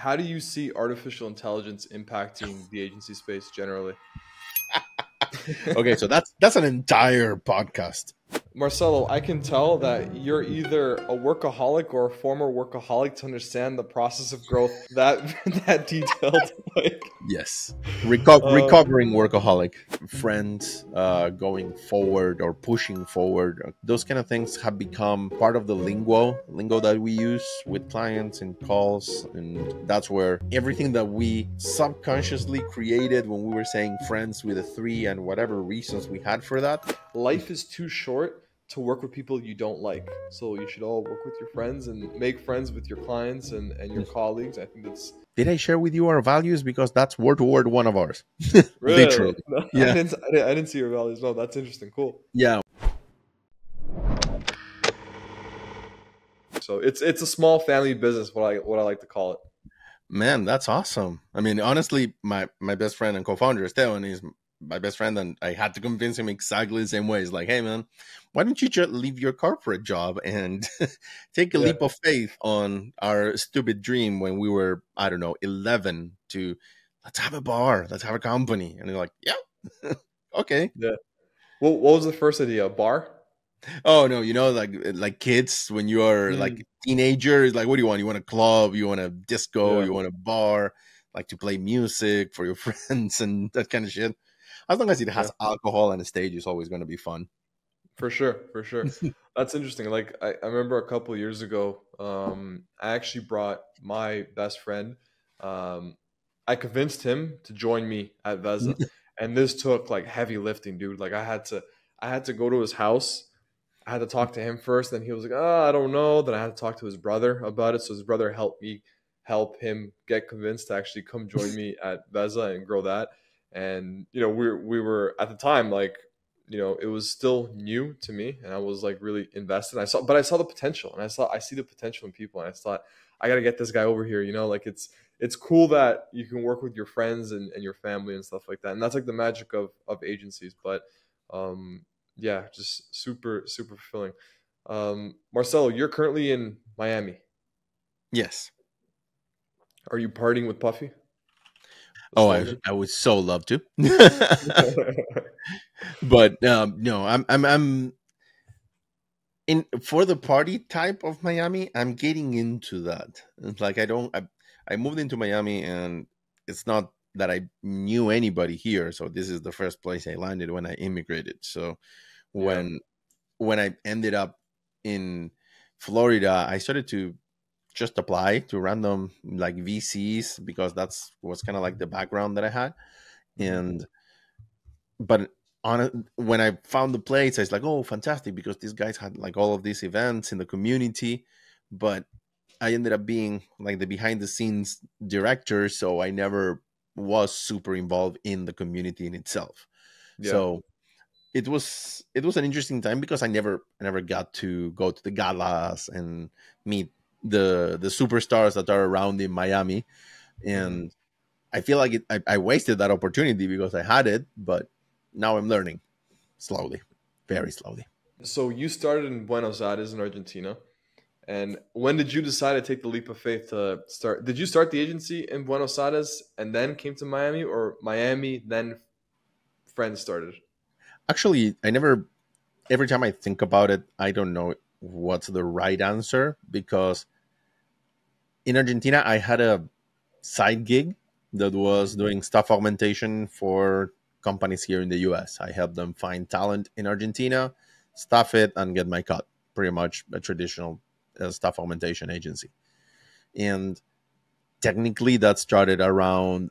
how do you see artificial intelligence impacting the agency space generally? Okay, so that's an entire podcast. Marcelo, I can tell that you're either a workaholic or a former workaholic to understand the process of growth that that detailed. Like, Yes. uh, Recovering workaholic, friends, going forward or pushing forward. Those kind of things have become part of the lingo that we use with clients and calls. And that's where everything that we subconsciously created when we were saying friends with a three and whatever reasons we had for that. life is too short to work with people you don't like. So you should all work with your friends and make friends with your clients and your colleagues. I think that's Did I share with you our values? Because that's word to word one of ours. really. Literally. No, Yeah. I didn't see your values. No, that's interesting. Cool. Yeah. So it's a small family business. What I like to call it. Man, that's awesome. I mean, honestly, my best friend and co-founder, Esteban, is my best friend, and I had to convince him exactly the same way. It's like, hey, man, why don't you just leave your corporate job and take a Yeah. leap of faith on our stupid dream when we were, I don't know, 11 to let's have a bar, let's have a company. And they're like, yeah, okay. Yeah. What was the first idea? A bar? Oh no, like kids when you are like Mm, a teenager, it's like, what do you want? You want a club, you want a disco, yeah. you want a bar, like to play music for your friends and that kind of shit. As long as it Yeah. has alcohol and a stage, it's always going to be fun. For sure. For sure. That's interesting. Like I remember a couple of years ago, I actually brought my best friend. Um, I convinced him to join me at Veza, and this took like heavy lifting, dude. Like I had to go to his house. I had to talk to him first. Then he was like, "Oh, I don't know." Then I had to talk to his brother about it. So his brother helped me help him get convinced to actually come join me at Veza and grow that. And we were at the time like it was still new to me, and I was like really invested. I saw the potential, and I see the potential in people, and I thought I got to get this guy over here. Like it's cool that you can work with your friends and your family and stuff like that, and that's like the magic of agencies. But um, yeah, just super super fulfilling. Marcelo, you're currently in Miami. Yes. Are you partying with Puffy, the Oh, I slogan? I would so love to, but no, I'm in for the party type of Miami. I'm getting into that. It's like I moved into Miami, and it's not that I knew anybody here. So this is the first place I landed when I immigrated. So Yeah. when when I ended up in Florida, I started to just apply to random like VCs because that's was kind of like the background that I had. Mhm. And but when I found the place, I was like, oh, fantastic, because these guys had like all of these events in the community. But I ended up being like the behind the scenes director, so I never was super involved in the community in itself. Yeah. So it was an interesting time because I never got to go to the galas and meet the superstars that are around in Miami. Mhm. And I feel like I wasted that opportunity because I had it, but now I'm learning slowly, very slowly. So you started in Buenos Aires in Argentina. And when did you decide to take the leap of faith to start? Did you start the agency in Buenos Aires and then came to Miami, or Miami then Friends started? Actually, I never. Every time I think about it, I don't know what's the right answer because in Argentina I had a side gig that was Mhm. doing staff augmentation for companies here in the US. I helped them find talent in Argentina, staff it, and get my cut. Pretty much a traditional staff augmentation agency. And technically, that started around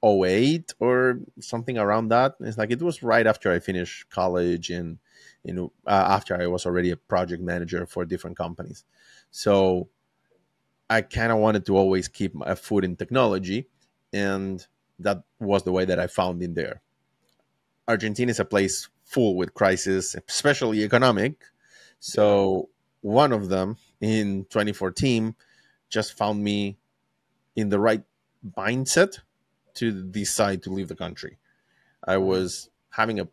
'08 or something around that. It's like it was right after I finished college and after I was already a project manager for different companies. So I kind of wanted to always keep my foot in technology, and that was the way that I found in there. Argentina is a place full with crisis, especially economic. Yeah. So one of them in 2014 just found me in the right mindset to decide to leave the country. I Mhm. was having a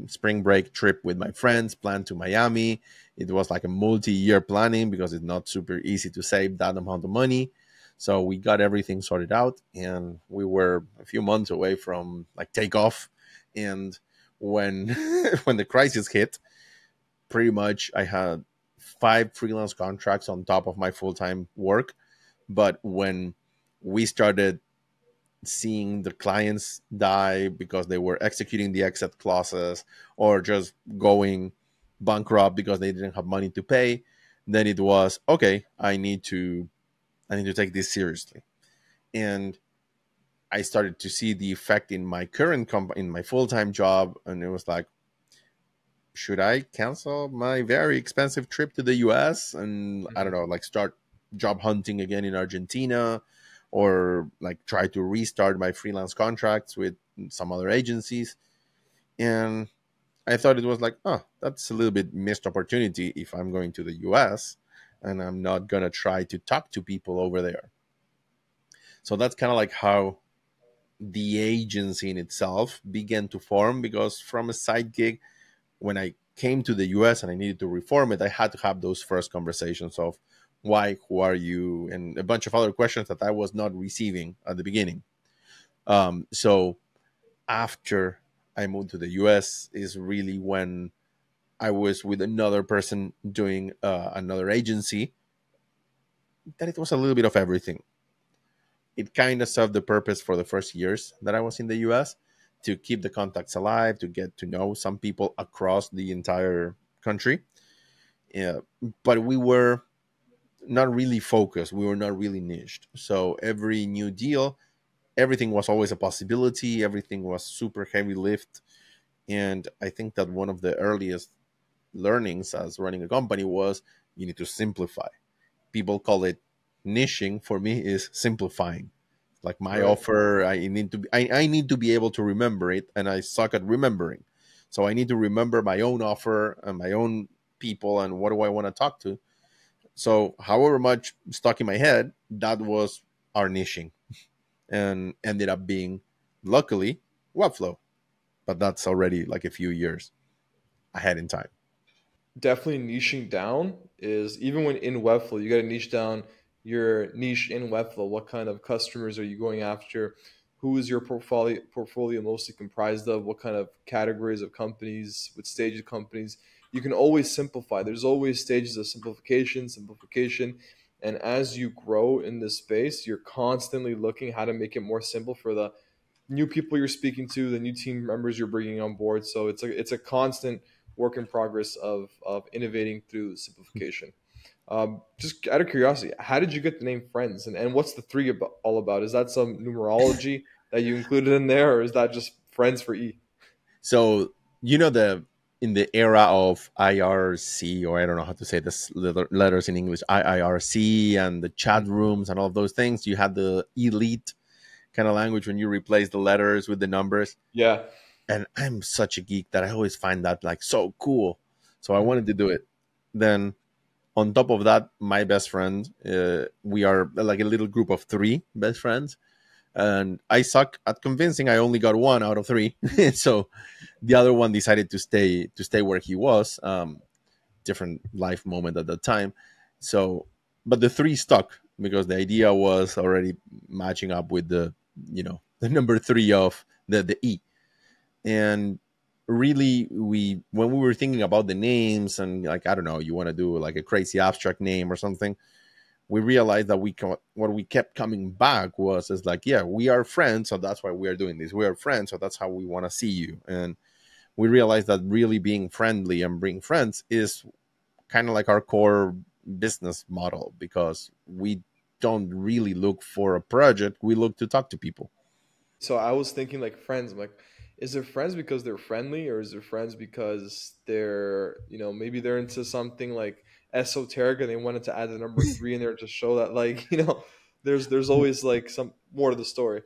spring break trip with my friends planned to Miami. It was like a multi-year planning because it's not super easy to save that amount of money. So we got everything sorted out, and we were a few months away from like takeoff. And when when the crisis hit, pretty much I had 5 freelance contracts on top of my full-time work. But when we started seeing the clients die because they were executing the exit clauses or just going bankrupt because they didn't have money to pay, then it was okay, I need to take this seriously. And I started to see the effect in my current in my full-time job, and it was like, should I cancel my very expensive trip to the US and I don't Mhm. know, like start job hunting again in Argentina, or like try to restart my freelance contracts with some other agencies? And I thought it was like, oh, that's a little bit missed opportunity if I'm going to the US and I'm not going to try to talk to people over there. So that's kind of like how the agency in itself began to form, because from a side gig, when I came to the US and I needed to reform it, I had to have those first conversations of why, who are you, and a bunch of other questions that I was not receiving at the beginning. So after I moved to the US is really when I was with another person doing another agency, that it was a little bit of everything. It kind of served the purpose for the first years that I was in the US to keep the contacts alive, to get to know some people across the entire country. Yeah, but we were not really focused. We were not really niched. So every new deal, everything was always a possibility. Everything was super heavy lift. And I think that one of the earliest learnings as running a company was you need to simplify. People call it niching. For me, is simplifying. Like my Right. offer, I need to be able to remember it, and I suck at remembering. So I need to remember my own offer and my own people and what do I want to talk to. So however much stuck in my head, that was our niching, and ended up being, luckily, Webflow. But that's already like a few years ahead in time. Definitely niching down is, even when in Webflow, you got to niche down your niche in Webflow. What kind of customers are you going after? Who is your portfolio mostly comprised of? What kind of categories of companies? What stage of companies? You can always simplify. There's always stages of simplification. And as you grow in this space, you're constantly looking how to make it more simple for the new people you're speaking to, the new team members you're bringing on board. So it's a constant work in progress of innovating through simplification. Just out of curiosity, how did you get the name Friends, and what's the three all about? Is that some numerology that you included in there, or is that just Friends for E? So the in the era of IRC, or I don't know how to say this letters in English, IIRC, and the chat Mhm. rooms and all of those things, you had the elite kind of language when you replace the letters with the numbers. Yeah. And I'm such a geek that I always find that like so cool. So I wanted Mhm. to do it. Then on top of that, my best friend, we are like a little group of 3 best friends, and I suck at convincing. I only got 1 out of 3, so the other one decided to stay where he was. Different life moment at the time. So, but the 3 stuck because the idea was already matching up with the number 3 of the E. And really, when we were thinking about the names, and like, I don't know, you want to do like a crazy abstract name or something, we realized that what we kept coming back was, is like, yeah, we are friends, so that's why we are doing this. We are friends, so that's how we want to see you. And we realized that really being friendly and bring friends is kind of like our core business model, because we don't really look for a project, we look to talk to people. So I was thinking like Friends. I'm like, is it Friends because they're friendly, or is it Friends because they're, maybe they're into something like esoteric and they wanted to add the number three in there to show that, like, there's always like some more to the story.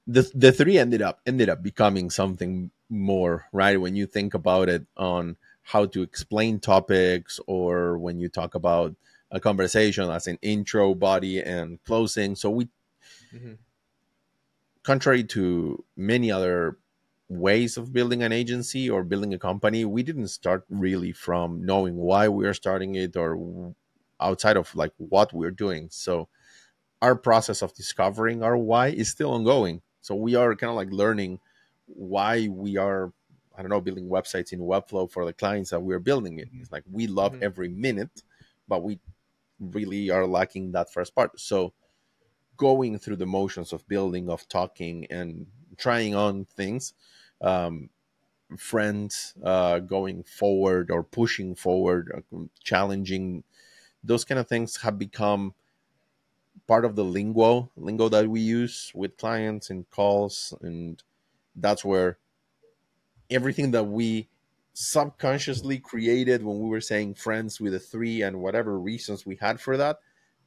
The 3 ended up becoming something more, right? When you think about it, on how to explain topics, or when you talk about a conversation as an intro, body, and closing. So we, Hmm. contrary to many other ways of building an agency or building a company, we didn't start really from knowing why we are starting it, or outside of like what we're doing. So our process of discovering our why is still ongoing. So we are kind of like learning why we are, I don't know, building websites in Webflow for the clients that we're building it. It's like we love Hmm. every minute, but we really are lacking that first part. So going through the motions of building, of talking, and trying on things, um, friends, going forward or pushing forward, challenging, those kind of things have become part of the lingo that we use with clients and calls. And that's where everything that we subconsciously created when we were saying friends with a three and whatever reasons we had for that,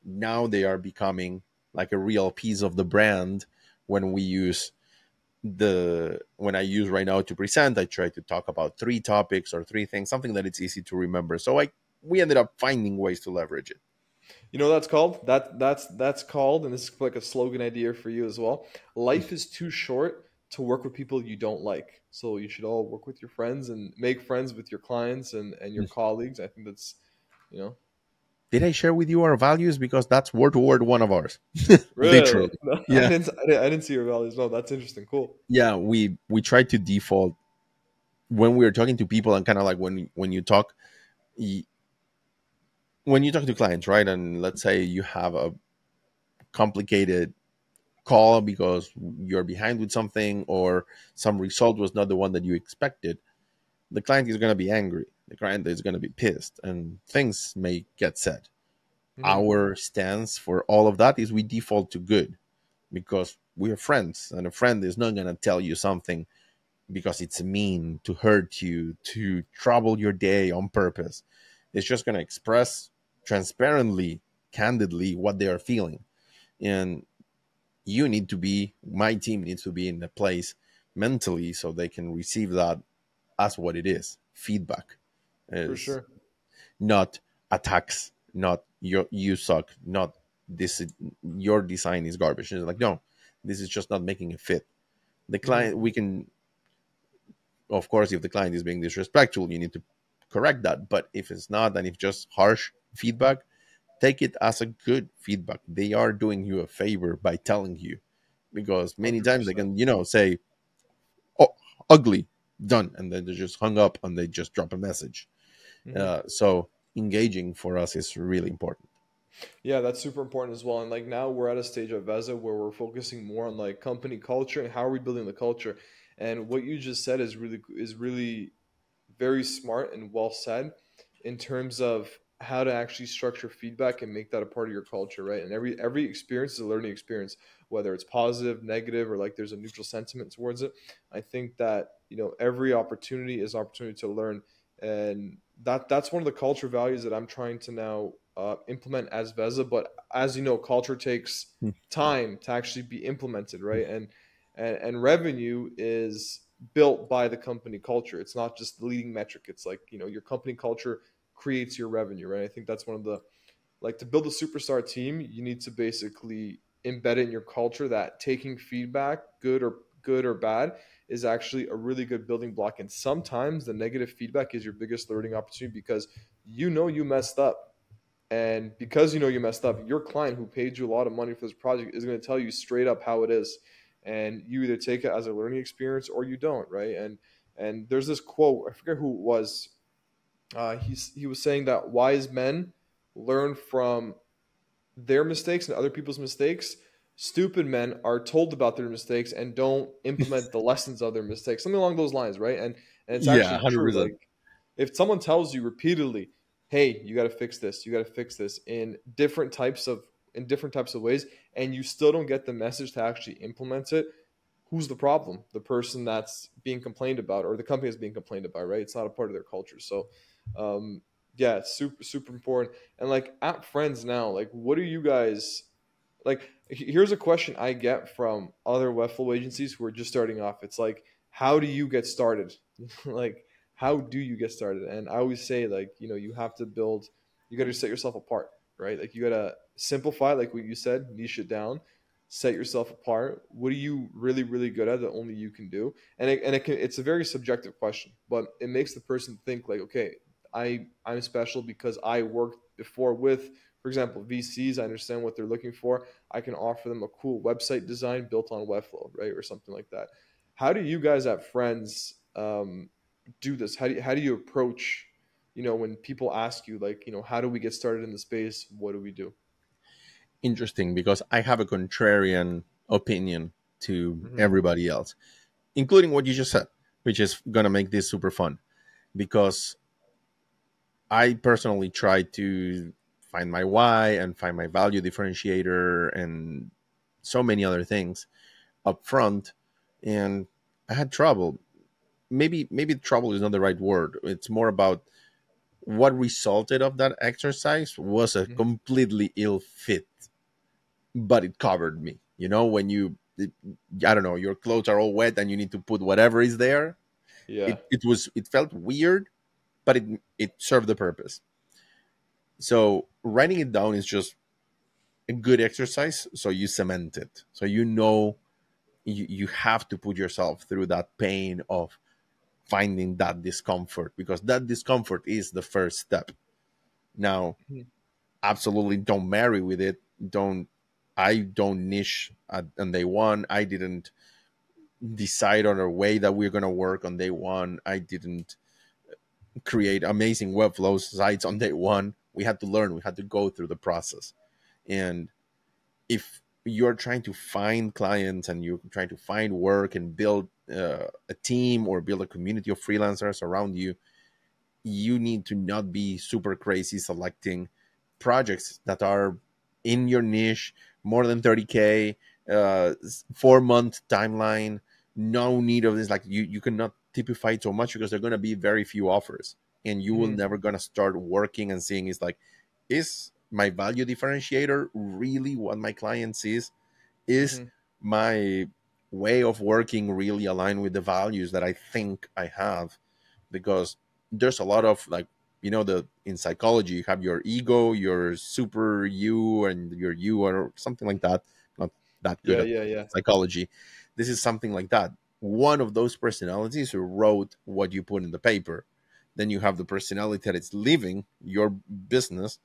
now they are becoming like a real piece of the brand. When we use the when I use right now to present, I try to talk about three topics or three things, something that it's easy to remember. So we ended up finding ways to leverage it. You know what that's called? That's called, and this is like a slogan idea for you as well. Life is too short to work with people you don't like. So you should all work with your friends and make friends with your clients and your colleagues. I think that's, you know, Did I share with you our values? Because that's word to word one of ours. really. Literally. No, Yeah. I didn't see your values. No, that's interesting. Cool. Yeah, we try to default when we're talking to people, and kind of like when you talk, y- when you talk to clients, right? And let's say you have a complicated call because you're behind with something, or some result was not the one that you expected, the client is going to be angry, the client is going to be pissed, and things may get said. Hmm. Our stance for all of that is we default to good, because we're friends, and a friend is not going to tell you something because it's mean to hurt you, to trouble your day on purpose. It's just going to express transparently, candidly what they are feeling. And you need to be, my team needs to be in a place mentally so they can receive that as what it is. Feedback For is sure. not attacks, not you suck, not this, your design is garbage. It's like, no, this is just not making a fit. The Hmm. client, we can, of course, if the client is being disrespectful, you need to correct that. But if it's not, and if just harsh feedback, take it as a good feedback. They are doing you a favor by telling you, because many times they 100%. can, say, oh, ugly, done, and then they just hung up and they just drop a message. So engaging for us is really important. Yeah, that's super important as well. And like now we're at a stage of Veza where we're focusing more on like company culture and how are we building the culture. And what you just said is really very smart and well said in terms of how to actually structure feedback and make that a part of your culture, right? And every experience is a learning experience, whether it's positive, negative, or like there's a neutral sentiment towards it. I think that, every opportunity is an opportunity to learn, and that's one of the culture values that I'm trying to now implement as Veza. But as you know, culture takes time to actually be implemented, right? And revenue is built by the company culture. It's not just the leading metric. It's like, your company culture creates your revenue, right? I think that's one of the, like, to build a superstar team, you need to basically embed it in your culture that taking feedback, good or bad, is actually a really good building block. And sometimes the negative feedback is your biggest learning opportunity because you messed up. And because you messed up, your client who paid you a lot of money for this project is going to tell you straight up how it is. And you either take it as a learning experience or you don't, right? And there's this quote, I forget who it was. He was saying that wise men learn from their mistakes and other people's mistakes. Stupid men are told about their mistakes and don't implement the lessons of their mistakes. Something along those lines, right? And it's Yeah, actually true. 100%. Like, if someone tells you repeatedly, "Hey, you got to fix this. You got to fix this," in different types of ways, and you still don't get the message to actually implement it, who's the problem? The person that's being complained about, or the company that's being complained about, right? It's not a part of their culture. So, um, yeah, it's super super important. And like at Friends now, like, what are you guys like? Here's a question I get from other Webflow agencies who are just starting off. It's like, how do you get started? Like, how do you get started? And I always say, like, you have to build. You got to set yourself apart, right? Like, you got to simplify, like what you said, niche it down, set yourself apart. What are you really really good at that only you can do? It's a very subjective question, but it makes the person think like, okay, I'm special because I worked before with for example, VCs, I understand what they're looking for. I can offer them a cool website design built on Webflow, right, or something like that. How do you guys at Friends do this? How do you approach, when people ask you like, how do we get started in the space? What do we do? Interesting, because I have a contrarian opinion to Hmm. everybody else, including what you just said, which is going to make this super fun. Because I personally try to find my why and find my value differentiator and so many other things up front. And I had trouble. Maybe trouble is not the right word. It's more about what resulted of that exercise was a Hmm. completely ill fit, but it covered me. You know, when I don't know, your clothes are all wet and you need to put whatever is there. Yeah. It felt weird, but it served the purpose. So writing it down is just a good exercise. So you cement it. So you have to put yourself through that pain of finding that discomfort, because that discomfort is the first step. Now, Mhm. absolutely don't marry with it. I don't niche on day one. I didn't decide on a way that we're going to work on day one. I didn't create amazing webflow sites on day one. We had to learn. We had to go through the process. And if you're trying to find clients and you're trying to find work and build a team or build a community of freelancers around you, you need to not be super crazy selecting projects that are in your niche, more than 30K, 4 month timeline. No need of this. Like you cannot typify it so much, because there are going to be very few offers, and you will Hmm. never going to start working and seeing is like, is my value differentiator really what my client sees? Is Hmm. my way of working really aligned with the values that I think I have? Because there's a lot of like, the in psychology you have your ego, your super you, and your you, or something like that. Not that good Yeah, at yeah, yeah. psychology. This is something like that. One of those personalities who wrote what you put in the paper. Then you have the personality that is living your business,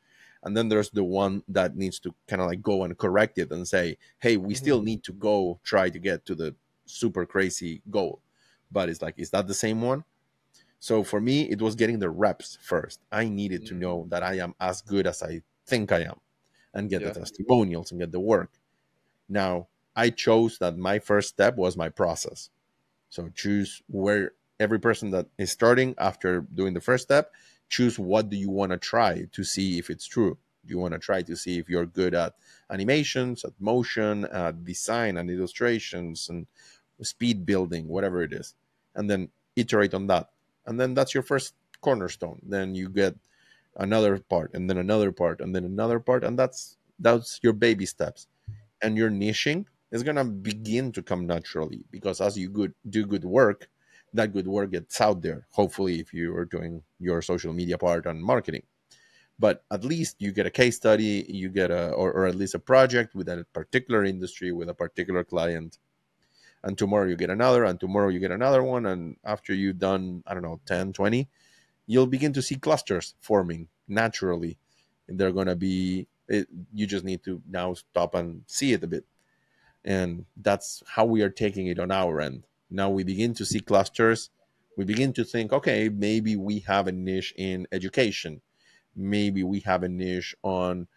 and then there's the one that needs to kind of like go and correct it and say, hey, we Hmm. still need to go try to get to the super crazy goal. But it's like, is that the same one? So for me, it was getting the reps first. I needed to Hmm. know that I am as good as I think I am, and get the Yeah. testimonials and get the work. Now, I chose that my first step was my process. So choose where every person that is starting after doing the first step, choose what do you want to try to see if it's true. Do you want to try to see if you're good at animations, at motion, at design and illustrations and speed building, whatever it is, and then iterate on that. And then that's your first cornerstone. Then you get another part, and then another part, and then another part, and that's your baby steps. And your niching is gonna begin to come naturally, because as you do good work, that good work gets out there. Hopefully, if you are doing your social media part and marketing, but at least you get a case study, you get or at least a project with a particular industry with a particular client, and tomorrow you get another, and tomorrow you get another one, and after you've done, I don't know, 10, 20, you'll begin to see clusters forming naturally. And they're going to be you just need to now stop and see it a bit. And that's how we are taking it on our end. Now we begin to see clusters. We begin to think, okay, maybe we have a niche in education, maybe we have a niche on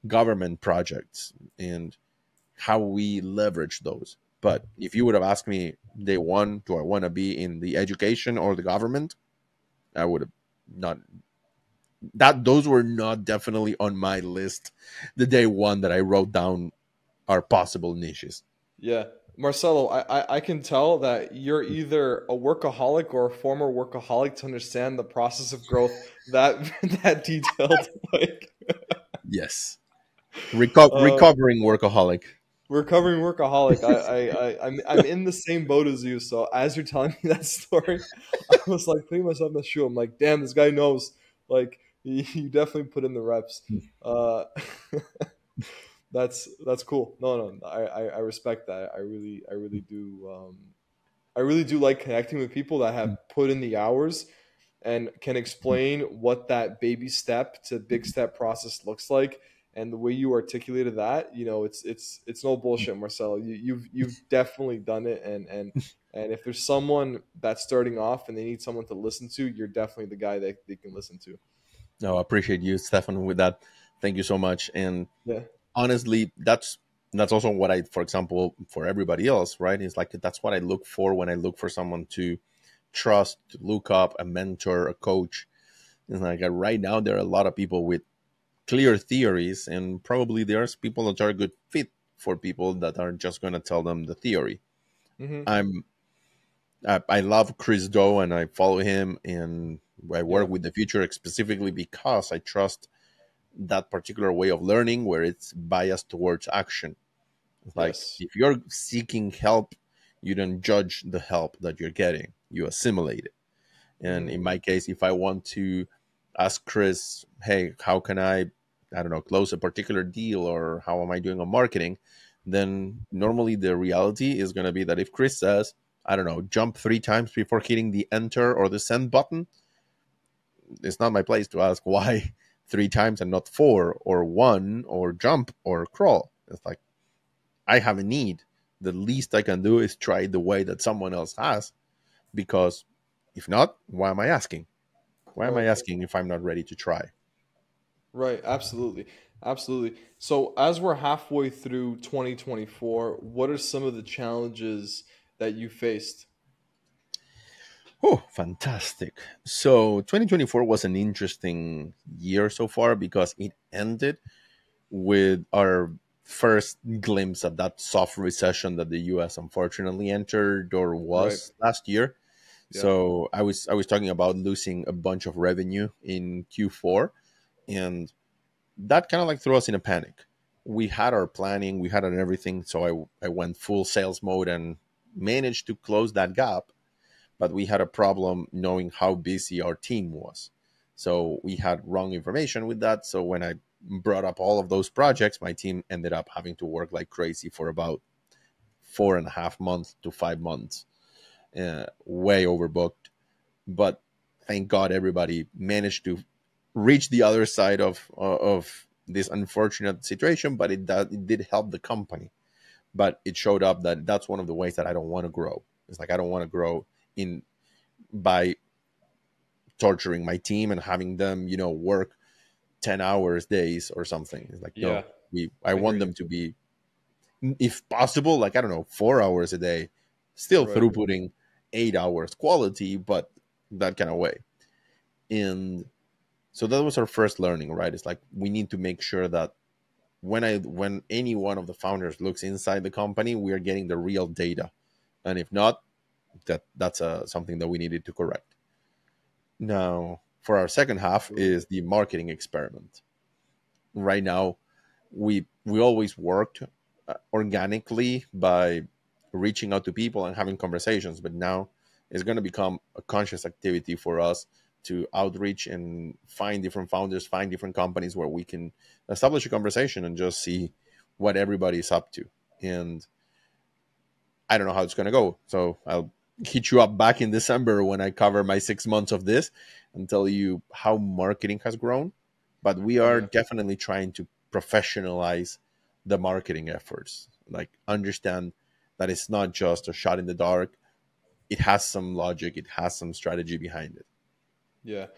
government projects, and how we leverage those. But if you would have asked me day one, do I want to be in the education or the government, I would have not. That those were not definitely on my list the day one that I wrote down our possible niches. Yeah. Marcelo, I can tell that you're either a workaholic or a former workaholic to understand the process of growth that that detailed. Like, Yes, uh, recovering workaholic. recovering workaholic. I'm in the same boat as you. So as you're telling me that story, I was like putting myself in the shoe. I'm like, damn, this guy knows. Like, you definitely put in the reps. Uh, that's cool. No, no, I respect that. I really do. I really do like connecting with people that have put in the hours and can explain what that baby step to big step process looks like. And the way you articulated that, it's no bullshit, Marcelo. You've definitely done it, and if there's someone that's starting off and they need someone to listen to, you're definitely the guy that they can listen to. No, I appreciate you, Stefan, with that. Thank you so much. And Yeah. honestly, that's also what I, for example, for everybody else, right? It's like that's what I look for when I look for someone to trust, to look up, a mentor, a coach. It's like right now there are a lot of people with clear theories, and probably there's people that are a good fit for people that are just going to tell them the theory. Hmm. I'm I love Chris Doe and I follow him, and I Yeah. work with the future specifically because I trust that particular way of learning where it's biased towards action. Like Yes. if you're seeking help, you don't judge the help that you're getting, you assimilate it. And Hmm. in my case, if I want to ask Chris, hey, how can I don't know, close a particular deal, or how am I doing on marketing, then normally the reality is going to be that if Chris says, I don't know, jump 3 times before hitting the enter or the send button, it's not my place to ask why 3 times and not four or one or jump or crawl. It's like I have a need. The least I can do is try the way that someone else has, because if not, why am I asking? Why am I Right. asking if I'm not ready to try? Right. Absolutely. Absolutely. So as we're halfway through 2024, what are some of the challenges that you faced? Oh, fantastic. So 2024 was an interesting year so far because it ended with our first glimpse of that soft recession that the US unfortunately entered or Right. was last year. Yeah. So I was talking about losing a bunch of revenue in Q4, and that kind of like threw us in a panic. We had our planning, we had our everything, so I went full sales mode and managed to close that gap, but we had a problem knowing how busy our team was. So we had wrong information with that. So when I brought up all of those projects, my team ended up having to work like crazy for about 4.5 months to 5 months, way overbooked. But thank God everybody managed to reach the other side of this unfortunate situation. But it did help the company. But it showed up that that's one of the ways that I don't want to grow. It's like I don't want to grow in by torturing my team and having them, work 10 hours days or something. It's like, Yeah. no, I I hear want you. them to be, if possible, like, I don't know, 4 hours a day, still Right. throughputing 8 hours quality, but that kind of way. And so that was our first learning, right? It's like we need to make sure that when any one of the founders looks inside the company, we are getting the real data. And if not, that's something that we needed to correct. Now, for our second half Absolutely. is the marketing experiment. Right now, we always worked organically by reaching out to people and having conversations, but now it's going to become a conscious activity for us to outreach and find different founders, find different companies where we can establish a conversation and just see what everybody's up to. And I don't know how it's going to go. So I'll hit you up back in December when I cover my 6 months of this and tell you how marketing has grown. But we are Yeah. definitely trying to professionalize the marketing efforts, like understand that it's not just a shot in the dark. It has some logic, it has some strategy behind it. Yeah.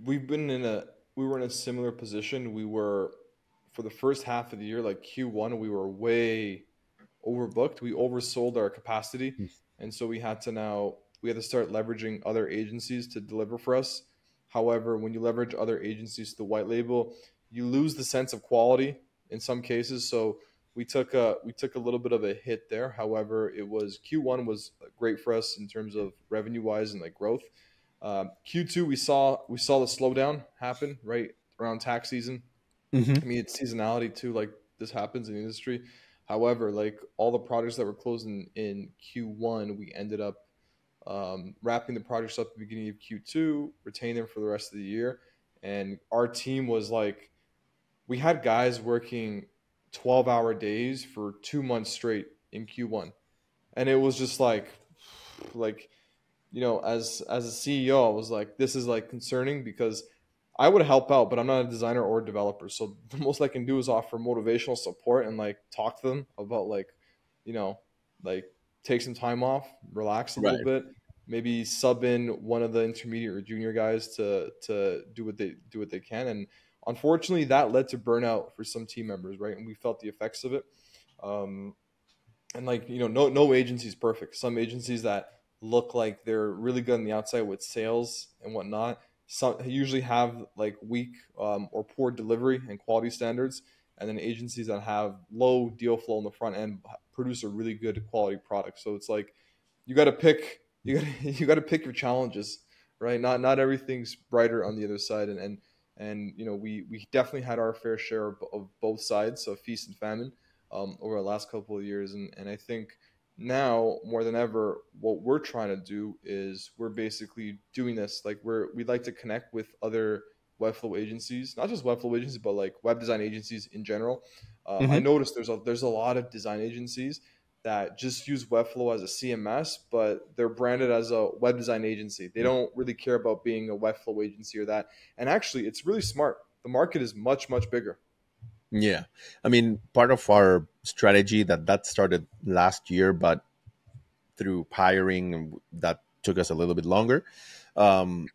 We've been in a we were in a similar position. We were for the first half of the year, like Q1, we were way overbooked. We oversold our capacity, and so we had to start leveraging other agencies to deliver for us. However, when you leverage other agencies to white label, you lose the sense of quality in some cases. So we took a little bit of a hit there. However, it was Q1 was great for us in terms of revenue wise and like growth. Q2 we saw the slowdown happen right around tax season. Mm-hmm. I mean, it's seasonality too. Like this happens in the industry. However, like all the projects that were closed in Q1, we ended up wrapping the projects up at the beginning of Q2, retaining them for the rest of the year. And our team was like, we had guys working 12-hour days for 2 months straight in Q1. And it was just like, as a CEO, I was like, this is like concerning because I would help out, but I'm not a designer or a developer. So the most I can do is offer motivational support and like talk to them about like, you know, like take some time off, relax a little Right. bit, maybe sub in one of the intermediate or junior guys to do what they can. And unfortunately, that led to burnout for some team members, right? And we felt the effects of it. Um, and like no agency is perfect. Some agencies that look like they're really good on the outside with sales and whatnot, some usually have like weak or poor delivery and quality standards, and then agencies that have low deal flow on the front end produce a really good quality product. So it's like you got to pick you got to you got to pick your challenges, right? Not everything's brighter on the other side, and we definitely had our fair share of both sides, so feast and famine, over the last couple of years. And I think now more than ever, what we're trying to do is we're basically doing this. Like we'd like to connect with other Webflow agencies, not just Webflow agencies, but like web design agencies in general. I Hmm. noticed there's a lot of design agencies that just use Webflow as a CMS, but they're branded as a web design agency. They don't really care about being a Webflow agency or that. And actually, it's really smart. The market is much, much bigger. Yeah, I mean, part of our strategy that started last year, but through hiring that took us a little bit longer.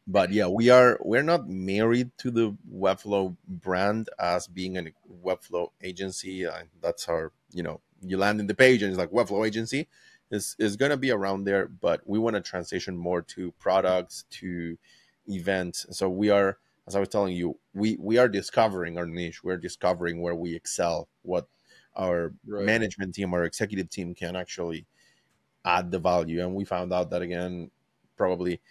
But yeah, we're not married to the Webflow brand as being a Webflow agency. That's our, you land in the page and it's like Webflow agency is going to be around there, but we want to transition more to products, to events. So we are, as I was telling you, we are discovering our niche. We're discovering where we excel, what our Right. management team, our executive team can actually add the value. And we found out that, again, probably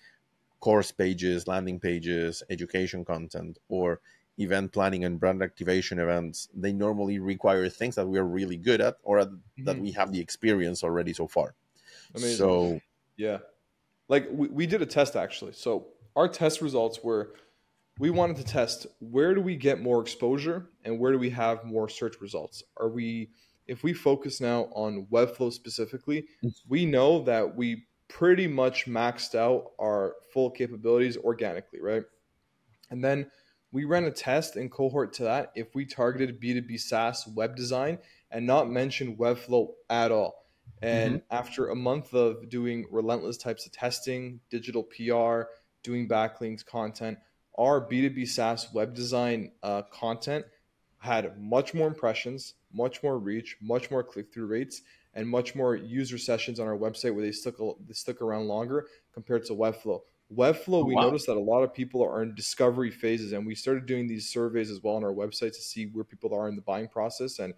course pages, landing pages, education content, or event planning and brand activation events, they normally require things that we are really good at, or that Hmm. we have the experience already so far. Amazing. So Yeah. Like we did a test actually. So our test results were we wanted to test where do we get more exposure and where do we have more search results. Are we If we focus now on Webflow specifically, we know that we pretty much maxed out our full capabilities organically, right? And then we ran a test in cohort to that if we targeted B2B SaaS web design and not mention Webflow at all. mhm. And after a month of doing relentless types of testing, digital PR, doing backlinks content, our B2B SaaS web design content had much more impressions, much more reach, much more click through rates, and much more user sessions on our website where they stuck around longer compared to Webflow. Webflow, Oh, we wow. noticed that a lot of people are in discovery phases, and we started doing these surveys as well on our website to see where people are in the buying process. And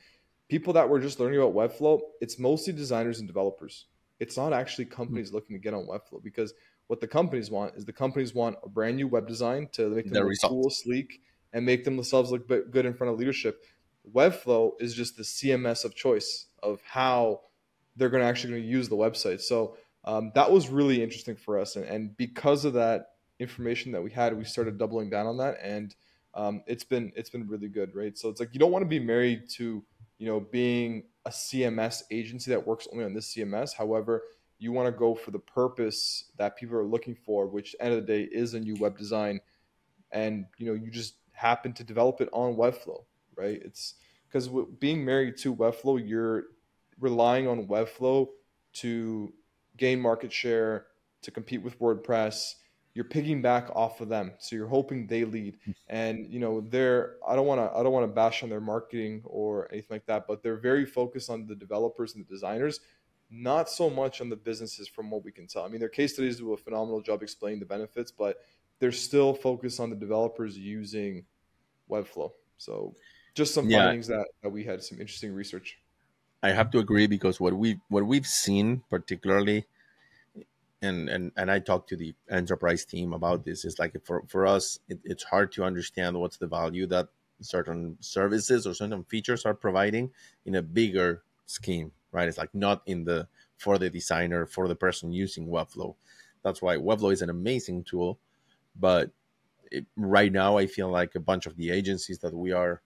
people that were just learning about Webflow, it's mostly designers and developers. It's not actually companies looking to get on Webflow, because what the companies want is the companies want a brand new web design to make them The look result. cool, sleek, and make themselves look good in front of leadership. Webflow is just the CMS of choice of how they're going to use the website. So that was really interesting for us, and because of that information that we had, we started doubling down on that, and it's been really good, right? So it's like you don't want to be married to being a CMS agency that works only on this CMS. However, you want to go for the purpose that people are looking for, which at the end of the day is a new web design, and you just happen to develop it on Webflow, right? It's because being married to Webflow, you're relying on Webflow to gain market share, to compete with WordPress. You're picking back off of them, so you're hoping they lead. And they're I don't want to bash on their marketing or anything like that, but they're very focused on the developers and the designers, not so much on the businesses from what we can tell. I mean, their case studies do a phenomenal job explaining the benefits, but they're still focused on the developers using Webflow. So just some Yeah, findings that we had some interesting research. I have to agree, because what we've seen particularly, and I talked to the enterprise team about this, is like for us, it's hard to understand what's the value that certain services or certain features are providing in a bigger scheme, right? It's like not in the for the designer, for the person using Webflow. That's why Webflow is an amazing tool, but right now I feel like a bunch of the agencies that we are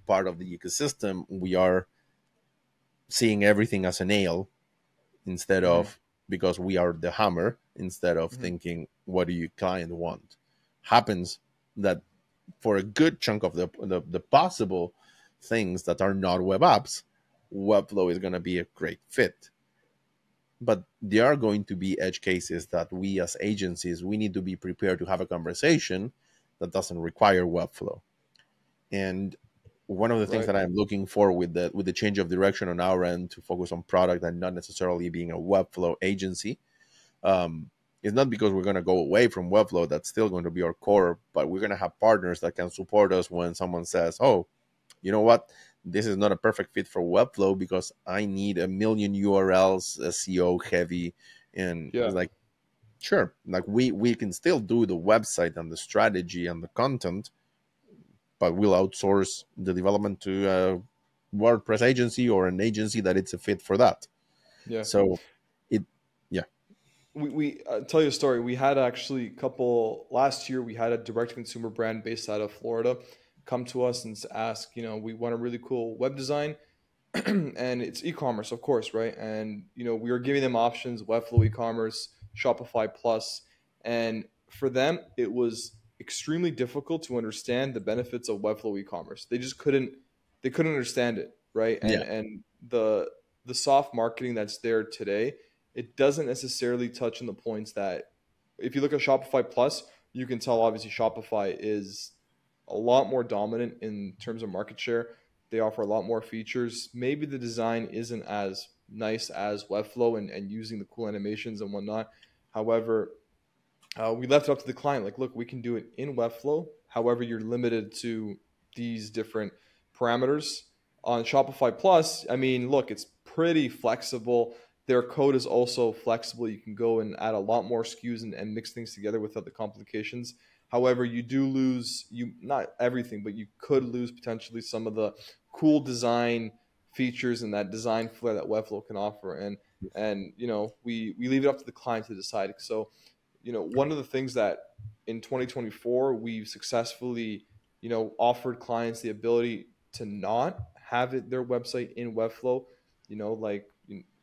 part of the ecosystem, we are seeing everything as a nail, instead Hmm. of, because we are the hammer, instead of Hmm. thinking what do you client want. Happens that for a good chunk of the possible things that are not web apps, Webflow is going to be a great fit. But there are going to be edge cases that we as agencies, we need to be prepared to have a conversation that doesn't require Webflow. And one of the things Right. that I'm looking for with the change of direction on our end to focus on product and not necessarily being a Webflow agency, it's not because we're going to go away from Webflow. That's still going to be our core, but we're going to have partners that can support us when someone says, oh, you know what, this is not a perfect fit for Webflow because I need a million URLs, SEO heavy. And Yeah. it's like, sure, like we can still do the website and the strategy and the content, but we'll outsource the development to a WordPress agency or an agency that it's a fit for that. Yeah. So it, yeah. We tell you a story. We had actually a couple last year. We had a direct consumer brand based out of Florida come to us and ask, we want a really cool web design, and it's e-commerce, of course, right? And we were giving them options: Webflow e-commerce, Shopify Plus, and for them, it was extremely difficult to understand the benefits of Webflow e-commerce. They just couldn't. They couldn't understand it, right? And Yeah. and the soft marketing that's there today, it doesn't necessarily touch on the points that if you look at Shopify Plus, you can tell obviously Shopify is a lot more dominant in terms of market share. They offer a lot more features. Maybe the design isn't as nice as Webflow and using the cool animations and whatnot. However, we left it up to the client. Like, look, we can do it in Webflow. However, you're limited to these different parameters. On Shopify Plus, I mean, look, it's pretty flexible. Their code is also flexible. You can go and add a lot more SKUs and mix things together without the complications. However, you do lose you not everything, but you could lose potentially some of the cool design features and that design flair that Webflow can offer. And we leave it up to the client to decide. So one of the things that in 2024 we've successfully, offered clients the ability to not have their website in Webflow, like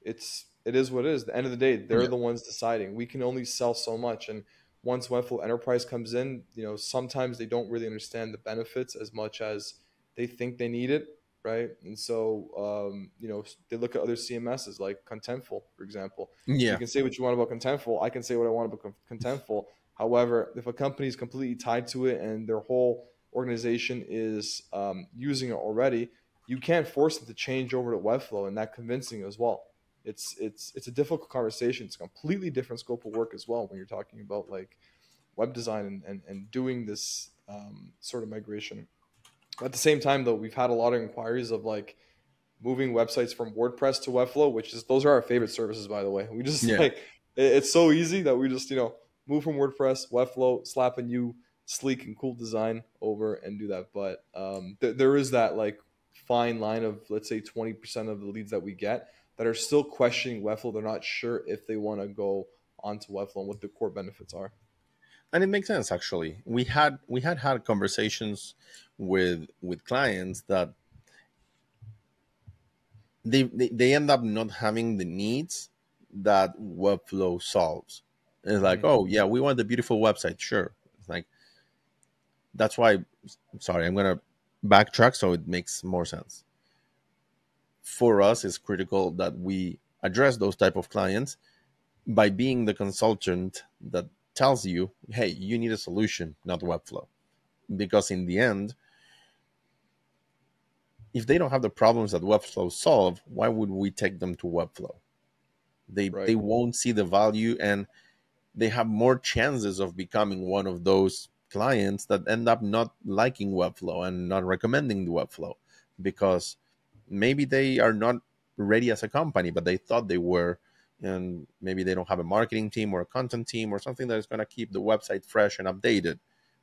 it is what it is. At the end of the day, they're Yeah. the ones deciding. We can only sell so much, and once Webflow Enterprise comes in, sometimes they don't really understand the benefits as much as they think they need it, right? And so, they look at other CMSs like Contentful, for example. You Yeah. can say what you want about Contentful. I can say what I want about Contentful. However, if a company is completely tied to it and their whole organization is using it already, you can't force them to change over to Webflow, and that convincing as well. It's a difficult conversation. It's a completely different scope of work as well when you're talking about like web design and doing this sort of migration. At the same time, though, we've had a lot of inquiries of like moving websites from WordPress to Webflow, which is those are our favorite services, by the way. We just Yeah. like it's so easy that we just move from WordPress, Webflow, slap a new sleek and cool design over and do that. But there is that like fine line of let's say 20% of the leads that we get that are still questioning Webflow. They're not sure if they want to go onto Webflow and what the core benefits are. And it makes sense actually. We had conversations with clients that they end up not having the needs that Webflow solves. And it's like, Mm-hmm. oh yeah, we want the beautiful website, sure. It's like that's why. Sorry, I'm gonna backtrack so it makes more sense. For us, it's critical that we address those type of clients by being the consultant that tells you, hey, you need a solution, not Webflow. Because in the end, if they don't have the problems that Webflow solve, why would we take them to Webflow? They Right. won't see the value, and they have more chances of becoming one of those clients that end up not liking Webflow and not recommending the Webflow because maybe they are not ready as a company, but they thought they were. And maybe they don't have a marketing team or a content team or something that is going to keep the website fresh and updated.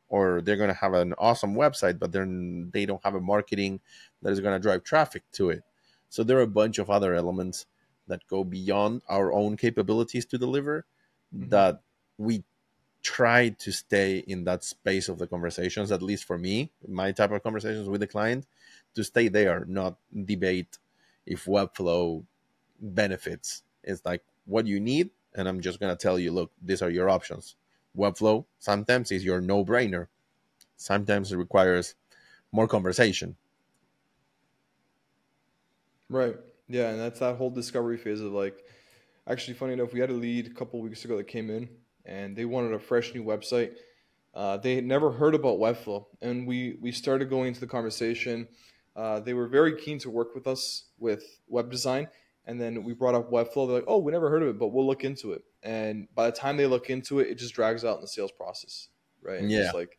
Or they're going to have an awesome website, but then they don't have a marketing that is going to drive traffic to it. So there are a bunch of other elements that go beyond our own capabilities to deliver Mm-hmm. that we try to stay in that space of the conversations, at least for me, my type of conversations with the client, to stay there, not debate if Webflow benefits. It's like what you need, and I'm just going to tell you, look, these are your options. Webflow sometimes is your no brainer. sometimes it requires more conversation. Right. Yeah, and that's that whole discovery phase of like, actually, funny enough, we had a lead a couple weeks ago that came in, and they wanted a fresh new website. They had never heard about Webflow, and we started going into the conversation. They were very keen to work with us with web design, and then we brought up Webflow. They're like, "Oh, we never heard of it, but we'll look into it." And by the time they look into it, it just drags out in the sales process, right? And Yeah. just like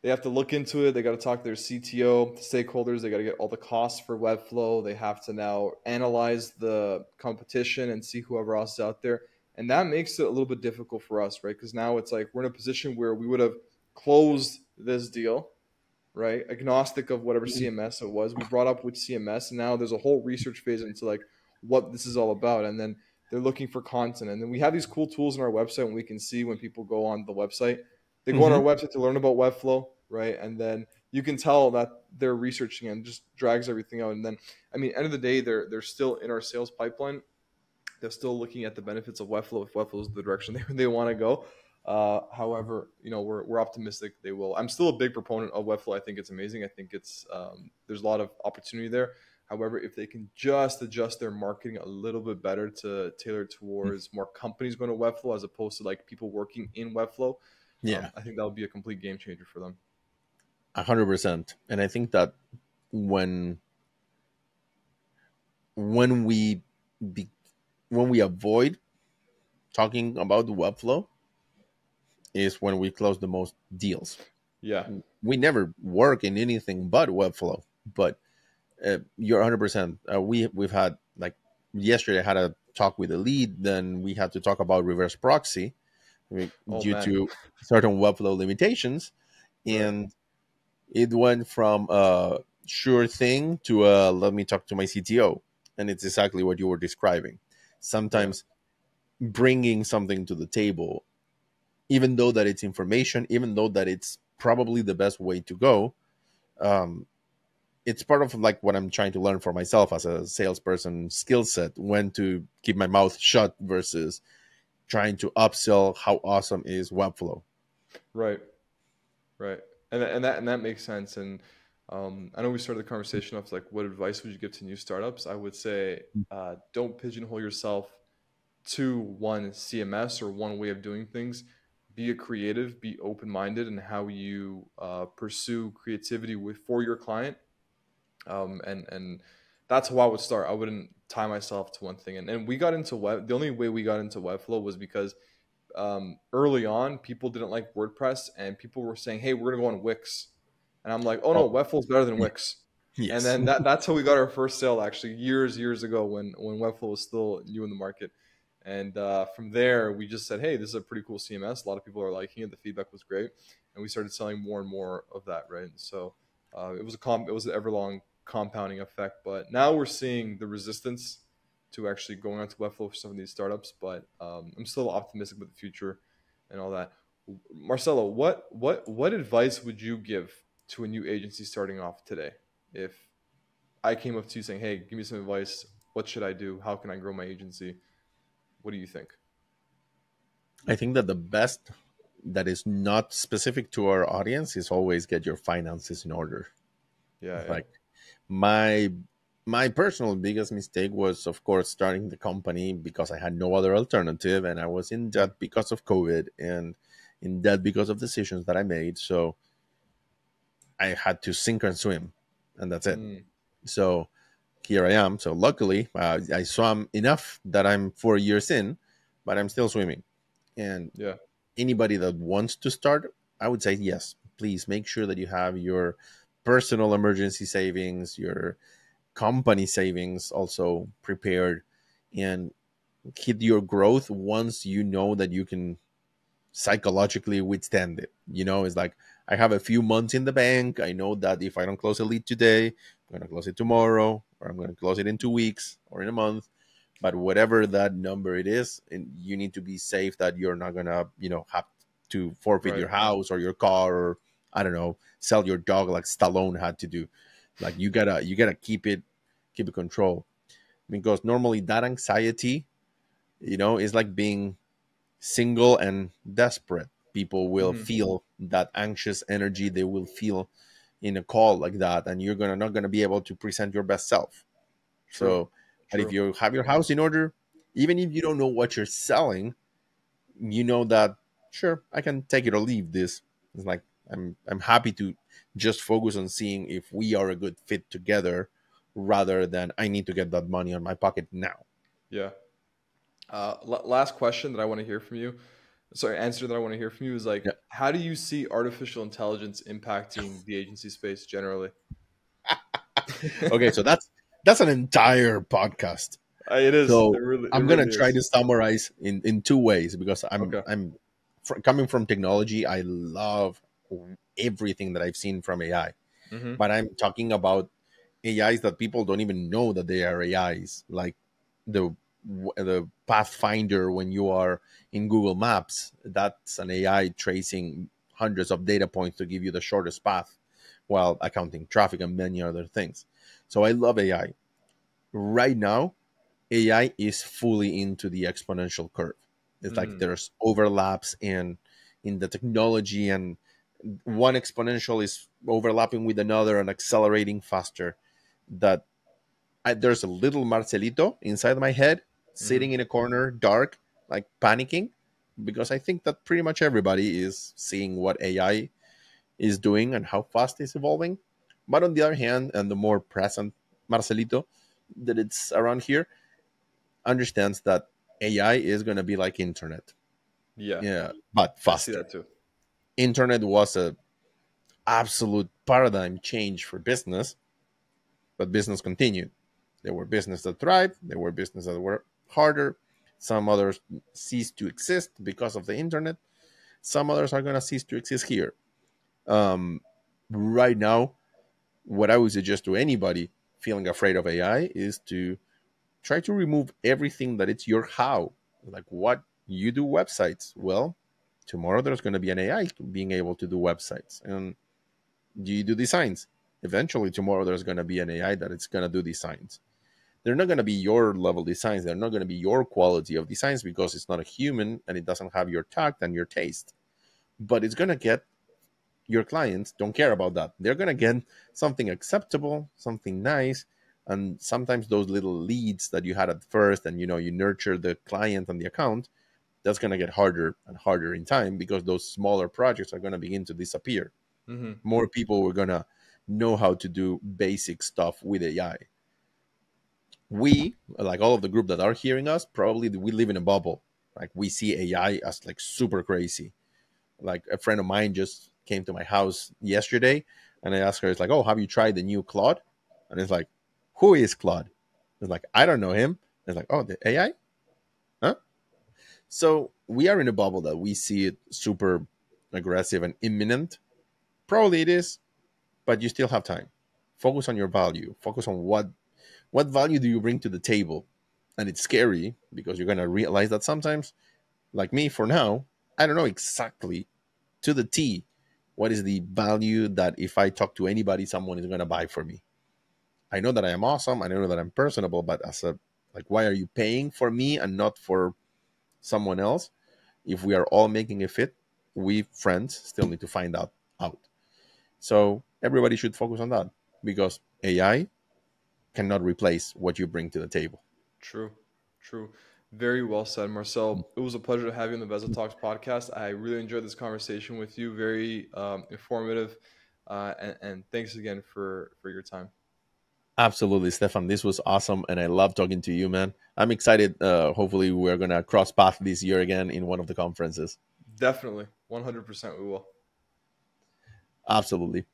they have to look into it. They got to talk to their CTO, stakeholders. They got to get all the costs for Webflow. They have to now analyze the competition and see whoever else is out there. And that makes it a little bit difficult for us, right? Because now it's like we're in a position where we would have closed this deal, right? Agnostic of whatever CMS it was. We brought up which CMS, and now there's a whole research phase into like what this is all about. And then they're looking for content. And then we have these cool tools on our website, and we can see when people go on the website. They go on our Hmm. website to learn about Webflow, right? And then you can tell that they're researching and just drags everything out. And then, I mean, end of the day, they're still in our sales pipeline. They're still looking at the benefits of Webflow if Webflow is the direction they want to go. However, you know, we're optimistic they will. I'm still a big proponent of Webflow. I think it's amazing. I think it's there's a lot of opportunity there. However, if they can just adjust their marketing a little bit better to tailor towards more companies going to Webflow as opposed to like people working in Webflow, Yeah, I think that would be a complete game changer for them. 100%. And I think that when when we be, when we avoid talking about the Webflow is when we close the most deals. Yeah. We never work in anything but Webflow, but you're 100%. We've had like yesterday I had a talk with a lead, then we had to talk about reverse proxy, Oh due man. to certain Webflow limitations, Right. and it went from a sure thing to a let me talk to my CTO, and it's exactly what you were describing. Yeah. Sometimes bringing something to the table, even though that it's information, even though that it's probably the best way to go, um, it's part of like what I'm trying to learn for myself as a salesperson skill set, when to keep my mouth shut versus trying to upsell how awesome is Webflow. Right. Right. And that makes sense. And I know we started the conversation off like, what advice would you give to new startups? I would say don't pigeonhole yourself to one CMS or one way of doing things. Be a creative, be open minded in how you pursue creativity with for your client. And that's how I would start. I wouldn't tie myself to one thing. And we got into web. The only way we got into Webflow was because early on, people didn't like WordPress, and people were saying, "Hey, we're gonna go on Wix," and I'm like, "Oh Oh, no, Webflow's better than Wix." And yes. then that's how we got our first sale, actually, years ago when Webflow was still new in the market. And from there, we just said, "Hey, this is a pretty cool CMS. A lot of people are liking it. The feedback was great," and we started selling more and more of that. Right, and so it was an everlong compounding effect. But now we're seeing the resistance to actually going onto Webflow for some of these startups. But I'm still optimistic about the future and all that. Marcelo, what advice would you give to a new agency starting off today? If I came up to you saying, "Hey, give me some advice. What should I do? How can I grow my agency?" What do you think? I think that the best that is not specific to our audience is always get your finances in order. Yeah, yeah, Like my my personal biggest mistake was, of course, starting the company because I had no other alternative, and I was in mm, debt because of COVID and in debt because of decisions that I made. So I had to sink and swim, and that's it. mm, So here I am. So luckily, I swam enough that I'm 4 years in, but I'm still swimming. And yeah, anybody that wants to start, I would say yes. Please make sure that you have your personal emergency savings, your company savings also prepared, and hit your growth once you know that you can psychologically withstand it. It's like I have a few months in the bank. I know that if I don't close a lead today, I'm going to close it tomorrow, or I'm going to close it in 2 weeks or in a month. But whatever that number it is, and you need to be safe that you're not going to, have to forfeit right, your house or your car, or I don't know, sell your dog like Stallone had to do. Like you gotta keep it control, because normally that anxiety, is like being single and desperate. People will Hmm. feel that anxious energy. They will feel in a call like that, and you're gonna not gonna be able to present your best self. True. So, but if True. you have your house in order, even if you don't know what you're selling, you know that sure I can take it or leave this. It's like I'm happy to just focus on seeing if we are a good fit together, rather than I need to get that money on my pocket now. Yeah. Last question that I want to hear from you. Sorry, answer that I want to hear from you is like, Yeah. how do you see artificial intelligence impacting the agency space generally? Okay, so that's an entire podcast. It is. So It I'm gonna really try is. to summarize in two ways, because Okay. coming from technology. I love everything that I've seen from AI, Mm-hmm. but I'm talking about AIs that people don't even know that they are AIs, like the the Pathfinder when you are in Google Maps. That's an AI tracing hundreds of data points to give you the shortest path, while accounting traffic and many other things. So I love AI. Right now, AI is fully into the exponential curve. It's like Mm. there's overlaps in the technology, and one exponential is overlapping with another and accelerating faster. That there's a little Marcelito inside my head, Mm-hmm. sitting in a corner, dark, like panicking, because I think that pretty much everybody is seeing what AI is doing and how fast it's evolving. But on the other hand, and the more present Marcelito that it's around here understands that AI is going to be like internet, Yeah, yeah, but I see faster. that too. Internet was a absolute paradigm change for business, but business continued. There were businesses that thrived. There were businesses that were harder. Some others ceased to exist because of the internet. Some others are going to cease to exist here. Um, right now, what I would suggest to anybody feeling afraid of AI is to try to remove everything that it's your how. Like, what you do websites. Well, tomorrow there's going to be an AI being able to do websites. And do you do designs? Eventually, tomorrow there's going to be an AI that it's going to do designs. They're not going to be your level designs. They're not going to be your quality of designs, because it's not a human and it doesn't have your tact and your taste. But it's going to get your clients don't care about that. They're going to get something acceptable, something nice. And sometimes those little leads that you had at first, and you nurture the client and the account, that's going to get harder and harder in time, because those smaller projects are going to begin to disappear. Mm-hmm. More people were going to know how to do basic stuff with AI. We, like all of the group that are hearing us, probably we live in a bubble. Like, we see AI as like super crazy. Like, a friend of mine just came to my house yesterday, and I asked her, it's like, oh, have you tried the new Claude? And it's like, who is Claude? It's like, I don't know him. It's like, oh, the AI? Huh? So we are in a bubble that we see it super aggressive and imminent. Probably it is, but you still have time. Focus on your value. Focus on what value do you bring to the table. And it's scary, because you're gonna realize that sometimes, like me for now, I don't know exactly to the T what is the value that if I talk to anybody, someone is gonna buy for me. I know that I am awesome. I know that I'm personable, but as a like, why are you paying for me and not for someone else? If we are all making a fit, we friends still need to find out. So everybody should focus on that, because AI cannot replace what you bring to the table. True. True. Very well said, Marcel. It was a pleasure to have you on the Veza Talks podcast. I really enjoyed this conversation with you. Very informative, and thanks again for your time. Absolutely, Stefan. This was awesome, and I love talking to you, man. I'm excited. Hopefully, we're gonna cross path this year again in one of the conferences. Definitely, 100%. We will. Absolutely.